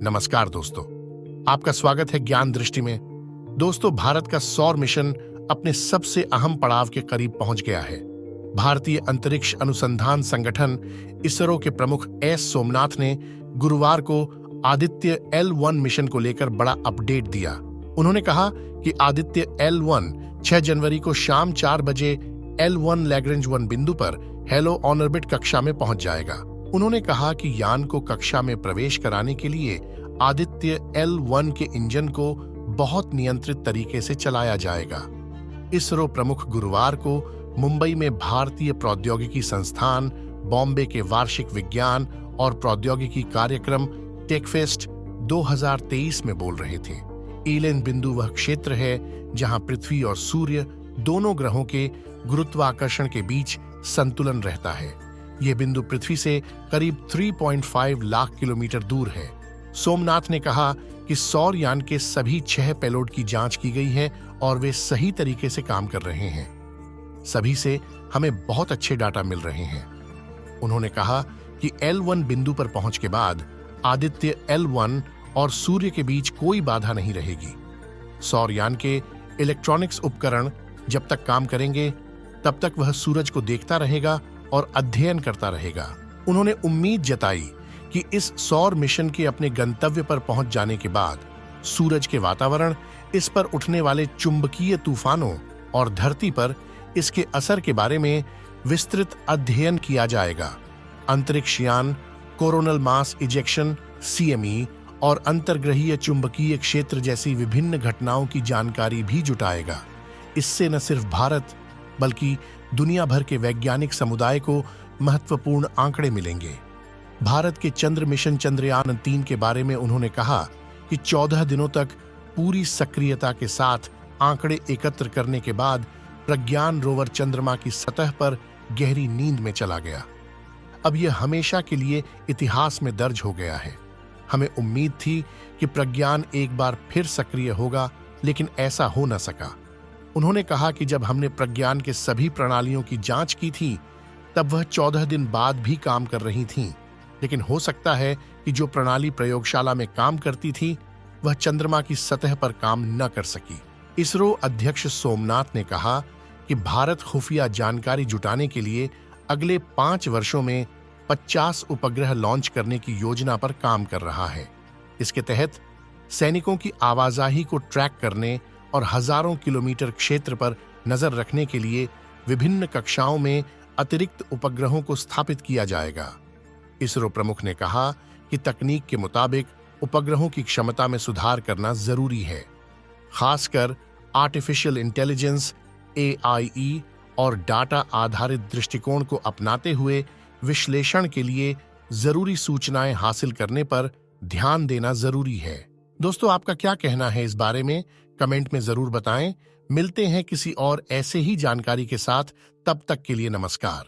नमस्कार दोस्तों, आपका स्वागत है ज्ञान दृष्टि में। दोस्तों, भारत का सौर मिशन अपने सबसे अहम पड़ाव के करीब पहुंच गया है। भारतीय अंतरिक्ष अनुसंधान संगठन इसरो के प्रमुख एस सोमनाथ ने गुरुवार को आदित्य L1 मिशन को लेकर बड़ा अपडेट दिया। उन्होंने कहा कि आदित्य L1 6 जनवरी को शाम 4 बजे L1 लैग्रेंज 1 बिंदु पर हेलो ऑन ऑर्बिट कक्षा में पहुंच जाएगा। उन्होंने कहा कि यान को कक्षा में प्रवेश कराने के लिए आदित्य L1 के इंजन को बहुत नियंत्रित तरीके से चलाया जाएगा। इसरो प्रमुख गुरुवार को मुंबई में भारतीय प्रौद्योगिकी संस्थान, बॉम्बे के वार्षिक विज्ञान और प्रौद्योगिकी कार्यक्रम टेकफेस्ट 2023 में बोल रहे थे। एलेन बिंदु वह क्षेत्र है जहां पृथ्वी और सूर्य दोनों ग्रहों के गुरुत्वाकर्षण के बीच संतुलन रहता है। यह बिंदु पृथ्वी से करीब 3.5 लाख किलोमीटर दूर है। सोमनाथ ने कहा कि सौर यान के सभी 6 पेलोड की जांच की गई है और वे सही तरीके से काम कर रहे हैं। सभी से हमें बहुत अच्छे डाटा मिल रहे हैं। उन्होंने कहा कि L1 बिंदु पर पहुंच के बाद आदित्य L1 और सूर्य के बीच कोई बाधा नहीं रहेगी। सौर यान के इलेक्ट्रॉनिक्स उपकरण जब तक काम करेंगे तब तक वह सूरज को देखता रहेगा और अध्ययन करता रहेगा। उन्होंने उम्मीद जताई कि इस सौर मिशन के अपने गंतव्य पर पहुंच जाने के बाद सूरज के वातावरण, इस पर उठने वाले चुंबकीय तूफानों और धरती पर इसके असर के बारे में विस्तृत अध्ययन किया जाएगा। अंतरिक्ष यान कोरोनल मास इजेक्शन CME और अंतर्ग्रहीय चुंबकीय क्षेत्र जैसी विभिन्न घटनाओं की जानकारी भी जुटाएगा। इससे न सिर्फ भारत बल्कि दुनिया भर के वैज्ञानिक समुदाय को महत्वपूर्ण आंकड़े मिलेंगे। भारत के चंद्र मिशन चंद्रयान 3 के बारे में उन्होंने कहा कि 14 दिनों तक पूरी सक्रियता के साथ आंकड़े एकत्र करने के बाद प्रज्ञान रोवर चंद्रमा की सतह पर गहरी नींद में चला गया। अब यह हमेशा के लिए इतिहास में दर्ज हो गया है। हमें उम्मीद थी कि प्रज्ञान एक बार फिर सक्रिय होगा, लेकिन ऐसा हो न सका। उन्होंने कहा कि जब हमने प्रज्ञान के सभी प्रणालियों की जांच की थी तब वह 14 दिन बाद भी काम कर रही थीं, लेकिन हो सकता है कि जो प्रणाली प्रयोगशाला में काम करती थी वह चंद्रमा की सतह पर काम न कर सकी। इसरो अध्यक्ष सोमनाथ ने कहा कि भारत खुफिया जानकारी जुटाने के लिए अगले 5 वर्षों में 50 उपग्रह लॉन्च करने की योजना पर काम कर रहा है। इसके तहत सैनिकों की आवाजाही को ट्रैक करने और हजारों किलोमीटर क्षेत्र पर नजर रखने के लिए विभिन्न कक्षाओं में अतिरिक्त उपग्रहों को स्थापित किया जाएगा। इसरो प्रमुख ने कहा कि तकनीक के मुताबिक उपग्रहों की क्षमता में सुधार करना जरूरी है, खासकर आर्टिफिशियल इंटेलिजेंस AIE और डाटा आधारित दृष्टिकोण को अपनाते हुए विश्लेषण के लिए जरूरी सूचनाएं हासिल करने पर ध्यान देना जरूरी है। दोस्तों, आपका क्या कहना है इस बारे में? कमेंट में जरूर बताएं। मिलते हैं किसी और ऐसे ही जानकारी के साथ। तब तक के लिए नमस्कार।